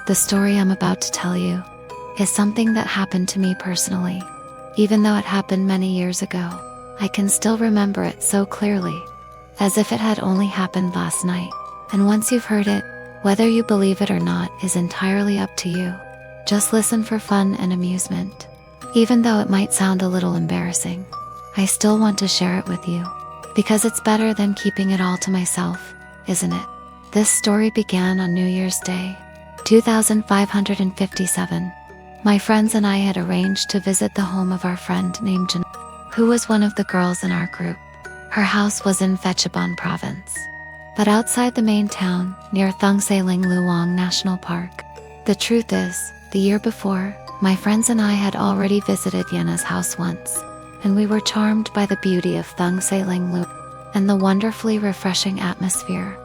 The story I'm about to tell you is something that happened to me personally. Even though it happened many years ago, I can still remember it so clearly, as if it had only happened last night. And once you've heard it, whether you believe it or not is entirely up to you. Just listen for fun and amusement. Even though it might sound a little embarrassing, I still want to share it with you, because it's better than keeping it all to myself, isn't it? This story began on New Year's Day, 2557. My friends and I had arranged to visit the home of our friend named Jan, who was one of the girls in our group. Her house was in Phetchabun province, but outside the main town, near Thungsaling Luang National Park. The truth is, the year before, my friends and I had already visited Yena's house once, and we were charmed by the beauty of Thungsaling Luang and the wonderfully refreshing atmosphere.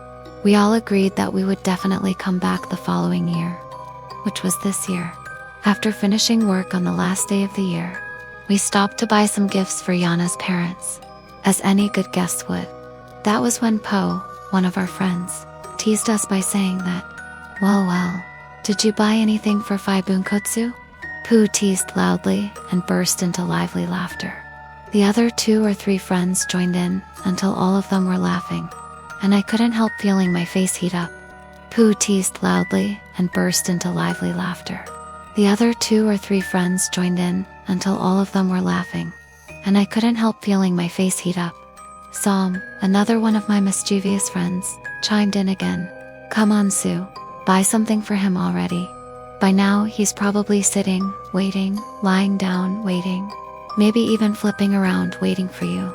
We all agreed that we would definitely come back the following year, which was this year. After finishing work on the last day of the year, we stopped to buy some gifts for Yana's parents, as any good guest would. That was when Po, one of our friends, teased us by saying that, well, did you buy anything for Phai Boonkoet? Pooh teased loudly and burst into lively laughter. The other 2 or 3 friends joined in until all of them were laughing, and I couldn't help feeling my face heat up. Pooh teased loudly and burst into lively laughter. The other 2 or 3 friends joined in until all of them were laughing, and I couldn't help feeling my face heat up. Som, another one of my mischievous friends, chimed in again. Come on, Sue, buy something for him already. By now, he's probably sitting, waiting, lying down, waiting, maybe even flipping around waiting for you.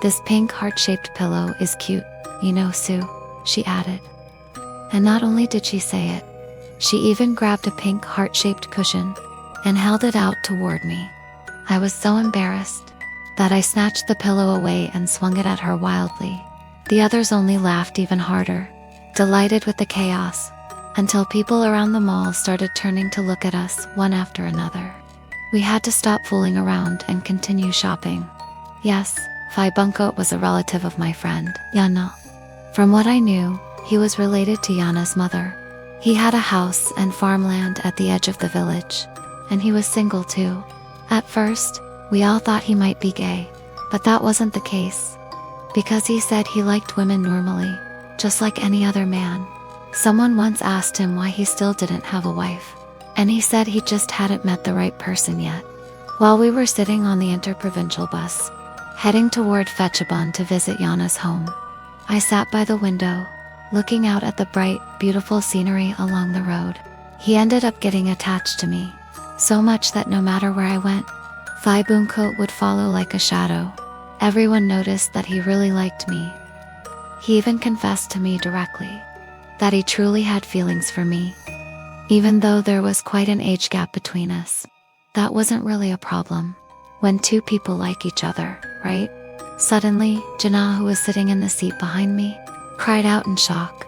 This pink heart-shaped pillow is cute, you know, Sue, she added. And not only did she say it, she even grabbed a pink heart-shaped cushion and held it out toward me. I was so embarrassed that I snatched the pillow away and swung it at her wildly. The others only laughed even harder, delighted with the chaos, until people around the mall started turning to look at us one after another. We had to stop fooling around and continue shopping. Yes, Phai Boonkoet was a relative of my friend, Yana. From what I knew, he was related to Yana's mother. He had a house and farmland at the edge of the village, and he was single too. At first, we all thought he might be gay, but that wasn't the case, because he said he liked women normally, just like any other man. Someone once asked him why he still didn't have a wife, and he said he just hadn't met the right person yet. While we were sitting on the interprovincial bus, heading toward Phetchabun to visit Yana's home, I sat by the window, looking out at the bright, beautiful scenery along the road. He ended up getting attached to me, so much that no matter where I went, Phai Boonkoet would follow like a shadow. Everyone noticed that he really liked me. He even confessed to me directly that he truly had feelings for me. Even though there was quite an age gap between us, that wasn't really a problem when 2 people like each other, right? Suddenly, Jana, who was sitting in the seat behind me, cried out in shock.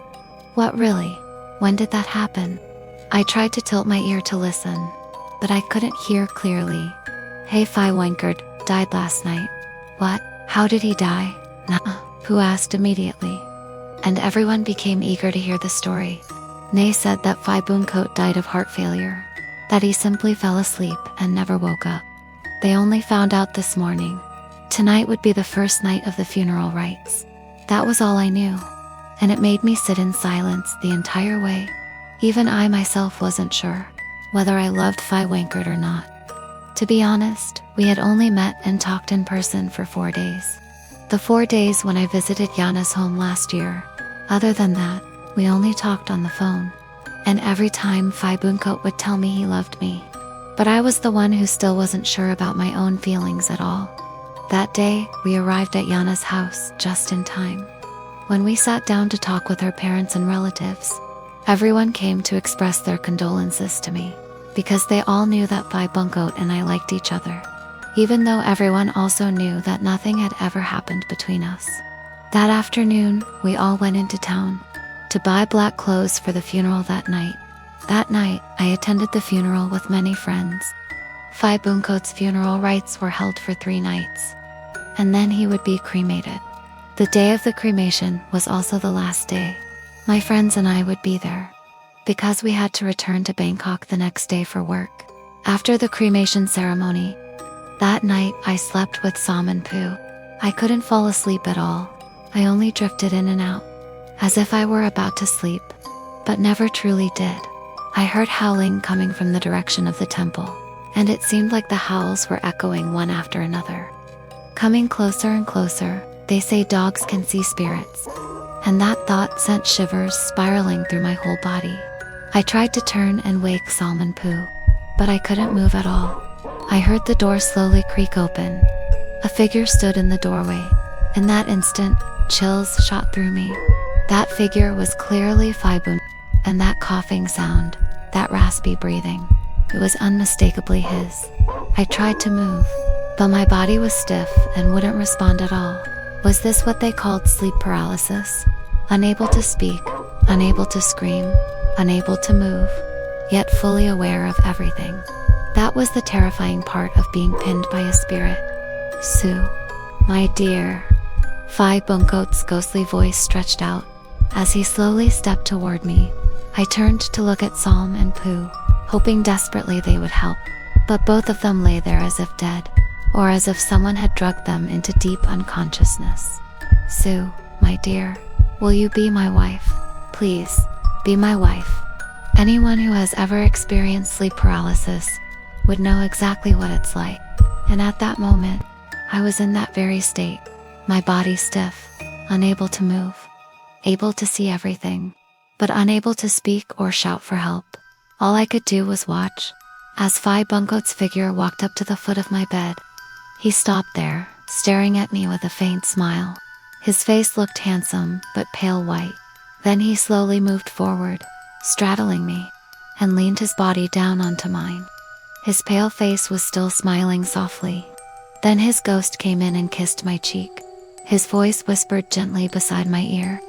What, really? When did that happen? I tried to tilt my ear to listen, but I couldn't hear clearly. Hey, Phai Boonkoet died last night. What? How did he die? Nah, Pooh asked immediately, and everyone became eager to hear the story. Nay said that Phai Boonkoet died of heart failure, that he simply fell asleep and never woke up. They only found out this morning. Tonight would be the first night of the funeral rites. That was all I knew, and it made me sit in silence the entire way. Even I myself wasn't sure whether I loved Phai Boonkoet or not. To be honest, we had only met and talked in person for 4 days. The 4 days when I visited Yana's home last year. Other than that, we only talked on the phone. And every time Phai Boonkoet would tell me he loved me. But I was the one who still wasn't sure about my own feelings at all. That day, we arrived at Yana's house just in time. When we sat down to talk with her parents and relatives, everyone came to express their condolences to me, because they all knew that Phai Boonkoet and I liked each other, even though everyone also knew that nothing had ever happened between us. That afternoon, we all went into town to buy black clothes for the funeral that night. That night, I attended the funeral with many friends. Phai Boonkoet's funeral rites were held for 3 nights, and then he would be cremated. The day of the cremation was also the last day. My friends and I would be there, because we had to return to Bangkok the next day for work. After the cremation ceremony, that night I slept with Sam and Pooh. I couldn't fall asleep at all. I only drifted in and out, as if I were about to sleep, but never truly did. I heard howling coming from the direction of the temple, and it seemed like the howls were echoing one after another. Coming closer and closer, they say dogs can see spirits, and that thought sent shivers spiraling through my whole body. I tried to turn and wake Sam and Pooh, but I couldn't move at all. I heard the door slowly creak open. A figure stood in the doorway. In that instant, chills shot through me. That figure was clearly Boonkoet, and that coughing sound, that raspy breathing, it was unmistakably his. I tried to move, but my body was stiff and wouldn't respond at all. Was this what they called sleep paralysis? Unable to speak, unable to scream, unable to move, yet fully aware of everything. That was the terrifying part of being pinned by a spirit. Sue, my dear. Boonkoet's ghostly voice stretched out. As he slowly stepped toward me, I turned to look at Sam and Pooh, hoping desperately they would help. But both of them lay there as if dead, or as if someone had drugged them into deep unconsciousness. Sue, my dear, will you be my wife? Please, be my wife. Anyone who has ever experienced sleep paralysis would know exactly what it's like. And at that moment, I was in that very state, my body stiff, unable to move, able to see everything, but unable to speak or shout for help. All I could do was watch. As Boonkoet's figure walked up to the foot of my bed, he stopped there, staring at me with a faint smile. His face looked handsome, but pale white. Then he slowly moved forward, straddling me, and leaned his body down onto mine. His pale face was still smiling softly. Then his ghost came in and kissed my cheek. His voice whispered gently beside my ear,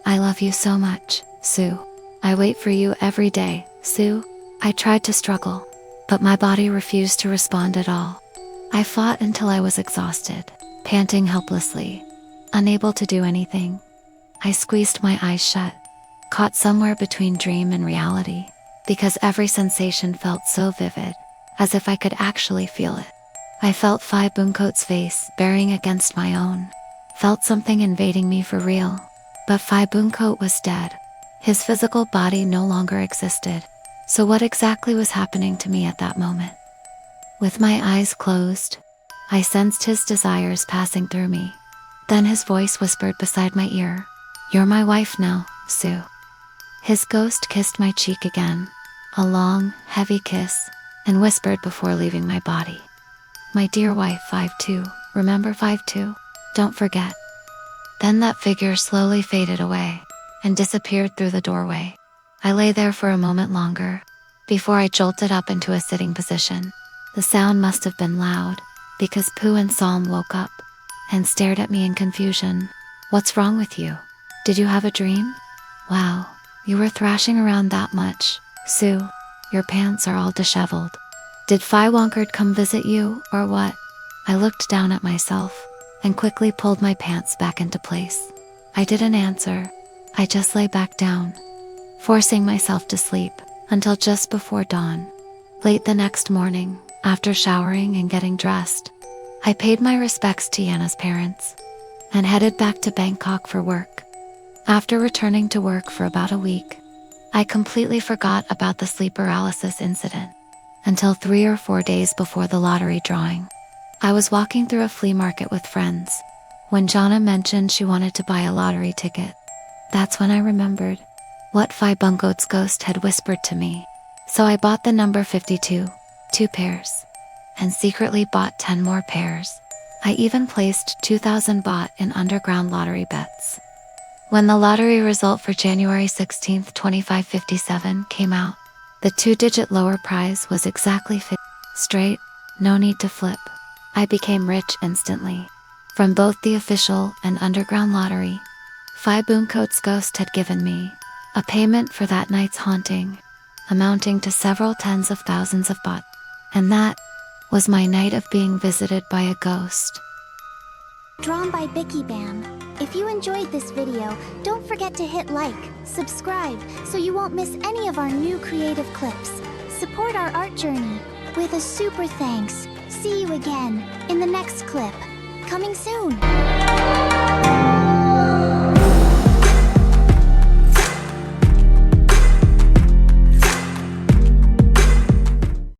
"I love you so much, Sue. I wait for you every day, Sue." I tried to struggle, but my body refused to respond at all. I fought until I was exhausted, panting helplessly, unable to do anything. I squeezed my eyes shut, caught somewhere between dream and reality, because every sensation felt so vivid, as if I could actually feel it. I felt Boonkoet's face bearing against my own, felt something invading me for real. But Boonkoet was dead. His physical body no longer existed. So what exactly was happening to me at that moment? With my eyes closed, I sensed his desires passing through me. Then his voice whispered beside my ear, "You're my wife now, Sue." His ghost kissed my cheek again, a long, heavy kiss, and whispered before leaving my body, "My dear wife 5-2, remember 5-2? Don't forget." Then that figure slowly faded away and disappeared through the doorway. I lay there for a moment longer before I jolted up into a sitting position. The sound must have been loud because Pooh and Sam woke up and stared at me in confusion. "What's wrong with you? Did you have a dream? Wow, you were thrashing around that much, Sue. Your pants are all disheveled. Did Boonkoet come visit you, or what?" I looked down at myself and quickly pulled my pants back into place. I didn't answer. I just lay back down, forcing myself to sleep until just before dawn. Late the next morning, after showering and getting dressed, I paid my respects to Yana's parents and headed back to Bangkok for work. After returning to work for about a week, I completely forgot about the sleep paralysis incident until 3 or 4 days before the lottery drawing. I was walking through a flea market with friends when Jana mentioned she wanted to buy a lottery ticket. That's when I remembered what Boonkoet's ghost had whispered to me. So I bought the number 52, 2 pairs, and secretly bought 10 more pairs. I even placed 2,000 baht in underground lottery bets. When the lottery result for January 16, 2557 came out, the 2-digit lower prize was exactly 50. Straight, no need to flip. I became rich instantly. From both the official and underground lottery, Boonkoet's ghost had given me a payment for that night's haunting, amounting to several tens of thousands of baht. And that was my night of being visited by a ghost. Drawn by Bicky Bam. If If you enjoyed this video, don't forget to hit like, subscribe, so you won't miss any of our new creative clips. Support our art journey with a super thanks. See you again in the next clip. Coming soon!